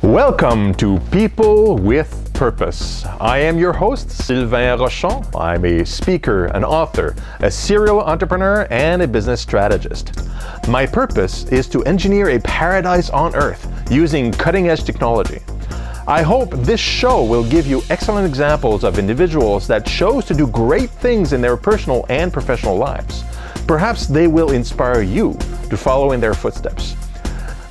Welcome to People with Purpose. I am your host, Sylvain Rochon. I'm a speaker, an author, a serial entrepreneur, and a business strategist. My purpose is to engineer a paradise on Earth using cutting-edge technology. I hope this show will give you excellent examples of individuals that chose to do great things in their personal and professional lives. Perhaps they will inspire you to follow in their footsteps.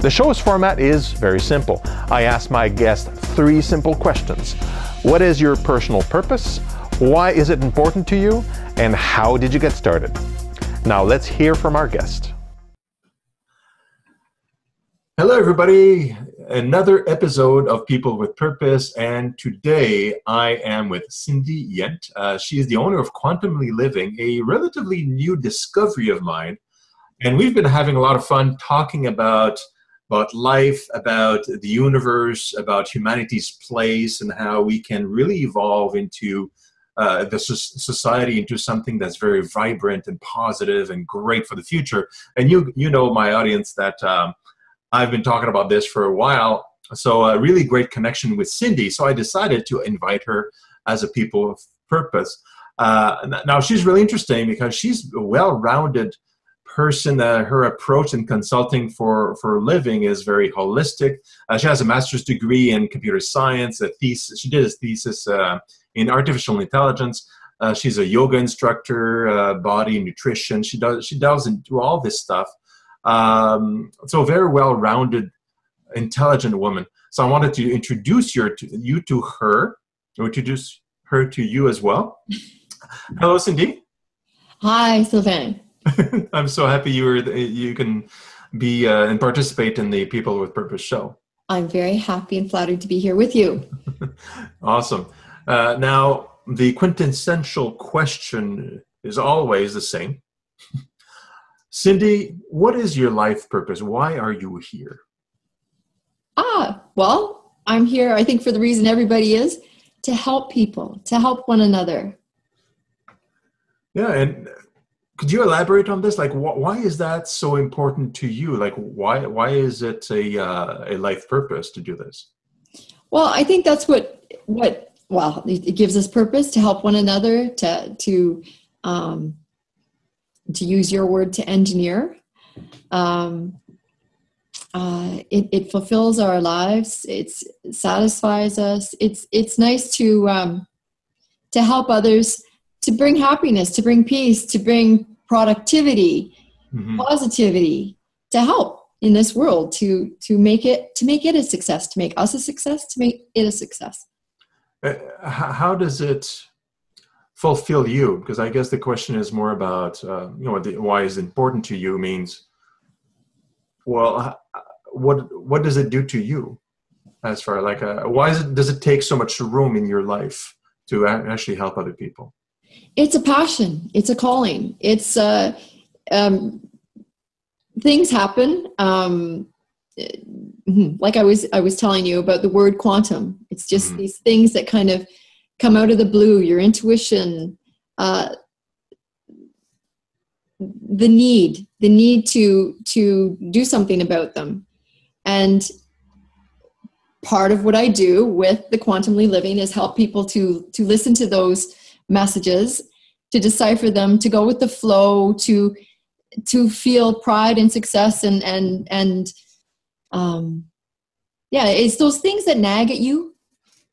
The show's format is very simple. I ask my guests 3 simple questions. What is your personal purpose? Why is it important to you? And how did you get started? Now let's hear from our guest. Hello, everybody. Another episode of People with Purpose. And today I am with Cindy Yendt. She is the owner of Quantumly Living, a relatively new discovery of mine. And we've been having a lot of fun talking about life, about the universe, about humanity's place, and how we can really evolve into the society into something that's very vibrant and positive and great for the future. And you know, my audience, that I've been talking about this for a while. So a really great connection with Cindy. So I decided to invite her as a People of Purpose. Now she's really interesting because she's a well-rounded person. Her approach in consulting for a living is very holistic. She has a master's degree in computer science, she did a thesis in artificial intelligence. She's a yoga instructor, body nutrition. She delves into all this stuff. So a very well-rounded, intelligent woman. So I wanted to introduce you to her, or introduce her to you as well. Hello, Cindy. Hi, Sylvain. I'm so happy you can be and participate in the People with Purpose show. I'm very happy and flattered to be here with you. Awesome. Now, the quintessential question is always the same. Cindy, what is your life purpose? Why are you here? Well, I'm here, I think, for the reason everybody is, to help people, to help one another. Yeah, and could you elaborate on this? Like, why is that so important to you? Like, why is it a life purpose to do this? Well, I think that's it gives us purpose to help one another, to use your word, to engineer. It fulfills our lives. It satisfies us. It's nice to help others, to bring happiness, to bring peace, to bring productivity, positivity, to help in this world, to make it a success, to make us a success, to make it a success. How does it fulfill you? Because I guess the question is more about why is it important to you means, well, what does it do to you? As far like why does it take so much room in your life to actually help other people? It's a passion. It's a calling. It's things happen. Like I was telling you about the word quantum. It's just these things that kind of come out of the blue. Your intuition, the need to do something about them. And part of what I do with the Quantumly Living is help people to listen to those messages, to decipher them, to go with the flow, to feel pride and success, and it's those things that nag at you,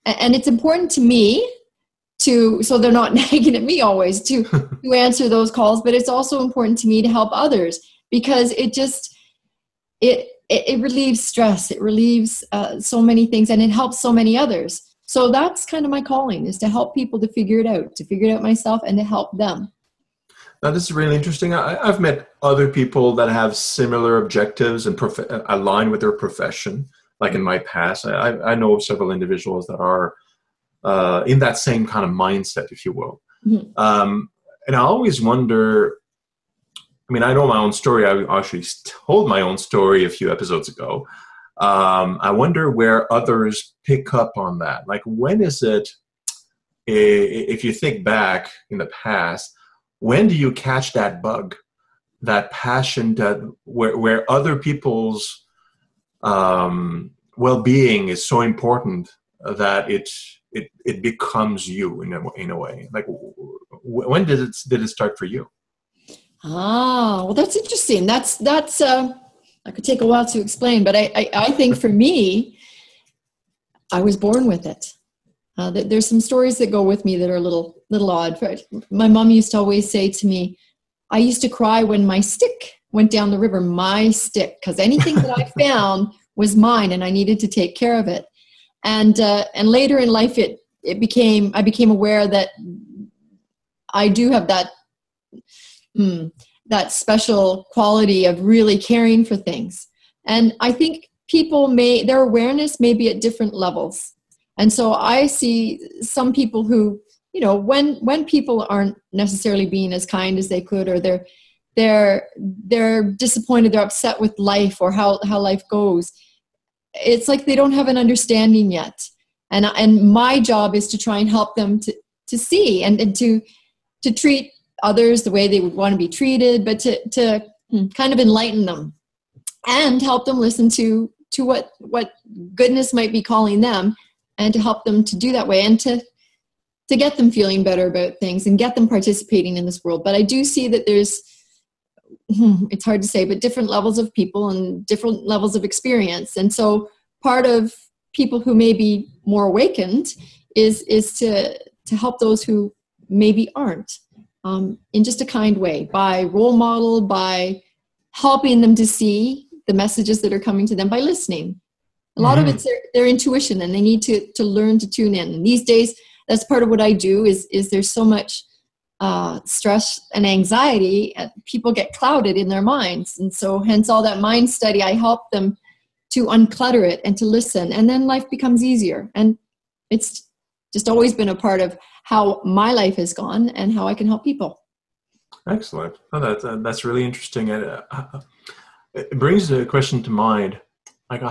and it's important to me so they're not nagging at me always to answer those calls, but it's also important to me to help others, because it relieves stress, it relieves so many things, and it helps so many others. So that's kind of my calling, is to help people to figure it out myself, and to help them. Now, this is really interesting. I've met other people that have similar objectives and align with their profession. Like in my past, I know several individuals that are in that same kind of mindset, if you will. And I always wonder, I mean, I know my own story. I actually told my own story a few episodes ago. I wonder where others pick up on that. Like, when is it, if you think back in the past, when do you catch that bug, that passion, where other people's well-being is so important that it becomes you in a way. Like, when did it start for you? Well, that's interesting. That's I could take a while to explain, but I think for me, I was born with it. There's some stories that go with me that are a little odd. My mom used to always say to me, I used to cry when my stick went down the river, my stick, because anything that I found was mine and I needed to take care of it. And later in life, I became aware that I do have that special quality of really caring for things. And I think their awareness may be at different levels. And so I see some people who, when people aren't necessarily being as kind as they could, or they're disappointed, they're upset with life or how life goes, it's like they don't have an understanding yet. And my job is to try and help them to see and to treat others the way they would want to be treated, but to kind of enlighten them and help them listen to what goodness might be calling them, and to help them to do that way, and to get them feeling better about things and get them participating in this world. But I do see that there's, it's hard to say, but different levels of people and different levels of experience. And so part of people who may be more awakened is to help those who maybe aren't, in just a kind way, by role model, by helping them to see the messages that are coming to them, by listening. A lot of it's their intuition, and they need to learn to tune in. And these days, that's part of what I do is there's so much stress and anxiety, and people get clouded in their minds. And so hence all that mind study, I help them to unclutter it and to listen, and then life becomes easier. And it's just always been a part of how my life has gone and how I can help people. Excellent. Oh, that's really interesting. It brings a question to mind, like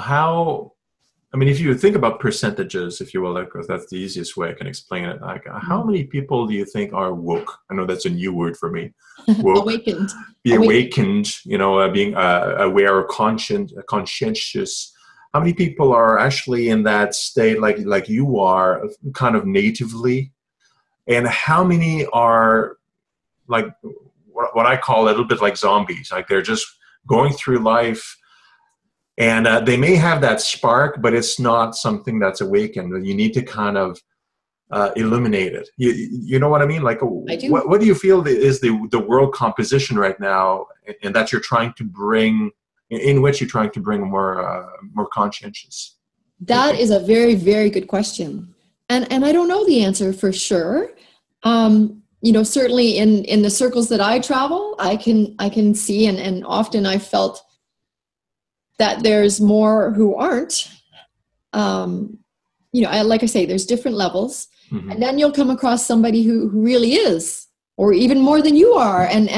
if you think about percentages, if you will, because that's the easiest way I can explain it. Like, how many people do you think are woke? I know that's a new word for me. Woke. Awakened. Be awakened, being aware or conscientious. How many people are actually in that state like you are, kind of natively? And how many are like what I call a little bit like zombies? Like, they're just going through life, and they may have that spark, but it's not something that's awakened. You need to kind of illuminate it. You know what I mean? Like, I do. What do you feel is the world composition right now, and that you're trying to bring, in which you're trying to bring more conscientious? That is a very, very good question. And I don't know the answer for sure. Certainly in the circles that I travel, I can see, and often I felt that there's more who aren't. Like I say, there's different levels. Mm-hmm. And then you'll come across somebody who really is, or even more than you are. And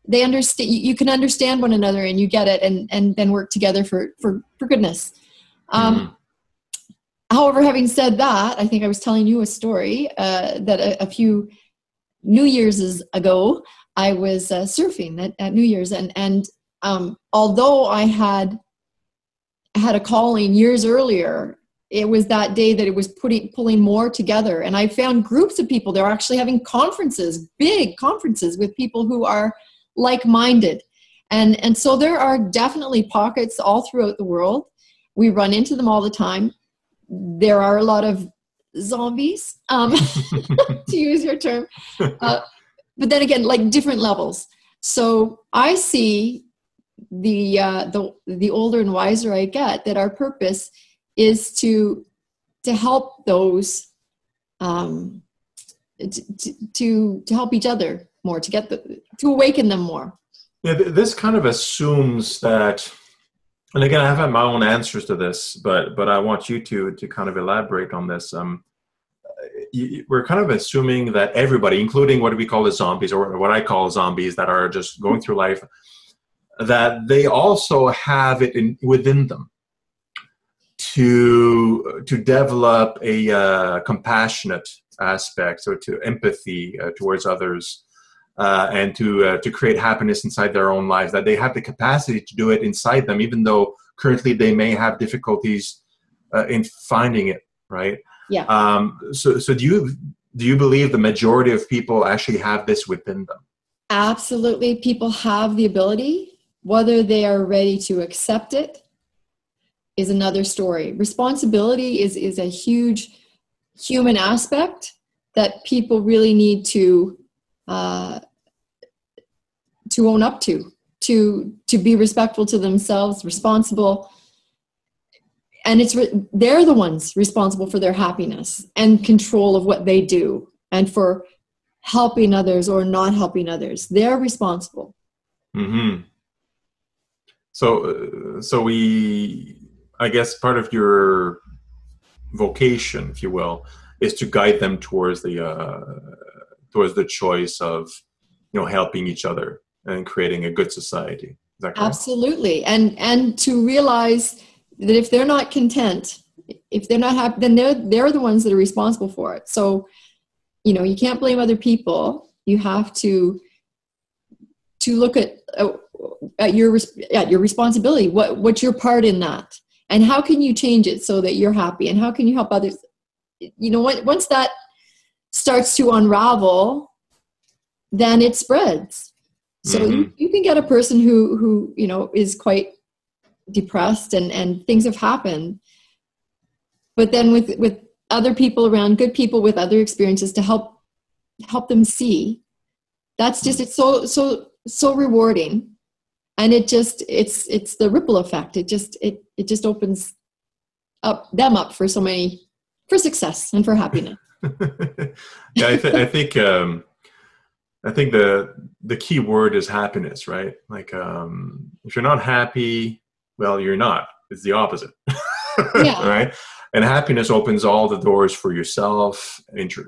they understand, you can understand one another, and you get it, and then work together for goodness. Mm-hmm. However, having said that, I think I was telling you a story that a few New Year's ago, I was surfing at New Year's, and although I had a calling years earlier, it was that day that it was pulling more together. And I found groups of people. They're actually having conferences, big conferences, with people who are like-minded. And so there are definitely pockets all throughout the world. We run into them all the time. There are a lot of zombies, to use your term. But then again, like, different levels. So I see the older and wiser I get, that our purpose is to help those, to help each other more, to awaken them more. Yeah, this kind of assumes that, and again, I have my own answers to this, but I want you to kind of elaborate on this. We're kind of assuming that everybody, including what we call the zombies, or what I call zombies, that are just going through life, that they also have it within them to develop a compassionate aspect, so to empathy towards others, and to create happiness inside their own lives, that they have the capacity to do it inside them, even though currently they may have difficulties in finding it, right? Yeah. So do you believe the majority of people actually have this within them? Absolutely. People have the ability. Whether they are ready to accept it is another story. Responsibility is a huge human aspect that people really need to own up to be respectful to themselves, responsible. And they're the ones responsible for their happiness and control of what they do, and for helping others or not helping others. They're responsible. Mm-hmm. So I guess part of your vocation, if you will, is to guide them towards the choice of, helping each other and creating a good society. Is that correct? Absolutely. And to realize that if they're not content, if they're not happy, then they're the ones that are responsible for it. So, you can't blame other people. You have to look at your responsibility. What's your part in that? And how can you change it so that you're happy? And how can you help others? Once that starts to unravel, then it spreads. So you can get a person who is quite depressed and things have happened. But then with other people around, good people with other experiences to help them see, that's just, it's so rewarding. And it's the ripple effect. It just opens them up for success and for happiness. Yeah, I think the key word is happiness, right? Like, if you're not happy, well, you're not. It's the opposite. Yeah. Right? And happiness opens all the doors for yourself,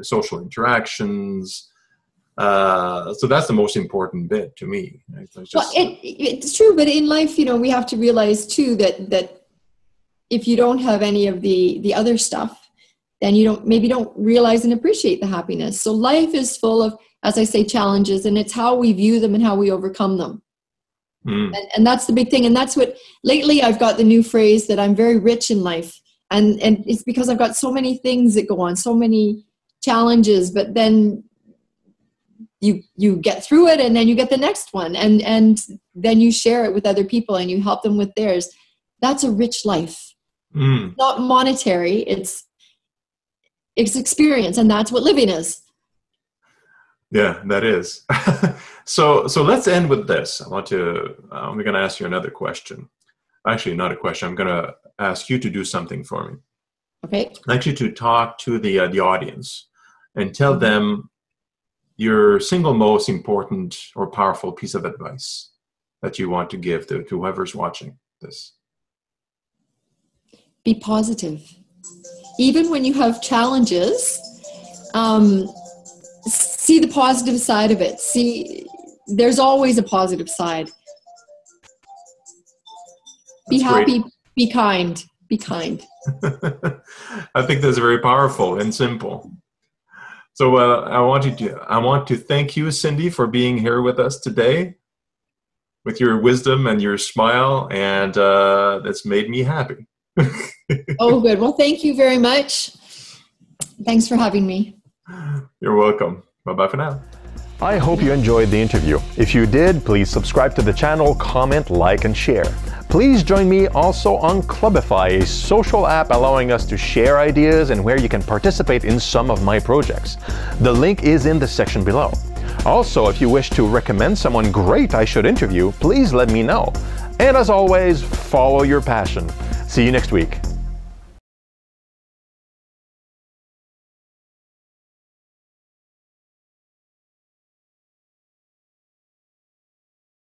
social interactions. So that's the most important bit to me. Right? It's true, but in life, we have to realize too that if you don't have any of the other stuff, then you don't realize and appreciate the happiness. So life is full of, as I say, challenges, and it's how we view them and how we overcome them. And that's the big thing. And that's what, lately I've got the new phrase that I'm very rich in life. And it's because I've got so many things that go on, so many challenges, but then you get through it, and then you get the next one, and then you share it with other people and you help them with theirs. That's a rich life. It's not monetary, it's experience, and that's what living is. Yeah, that is. So let's end with this. I'm going to ask you another question. Actually, not a question. I'm going to ask you to do something for me. Okay. Actually, to talk to the audience and tell them your single most important or powerful piece of advice that you want to give to whoever's watching this. Be positive. Even when you have challenges, see the positive side of it. See, there's always a positive side. Be happy, be kind, be kind. I think that's very powerful and simple. So I want to thank you, Cindy, for being here with us today, with your wisdom and your smile, and that's made me happy. Oh, good. Well, thank you very much. Thanks for having me. You're welcome. Bye-bye for now. I hope you enjoyed the interview. If you did, please subscribe to the channel, comment, like, and share. Please join me also on Clubify, a social app allowing us to share ideas and where you can participate in some of my projects. The link is in the section below. Also, if you wish to recommend someone great I should interview, please let me know. And as always, follow your passion. See you next week.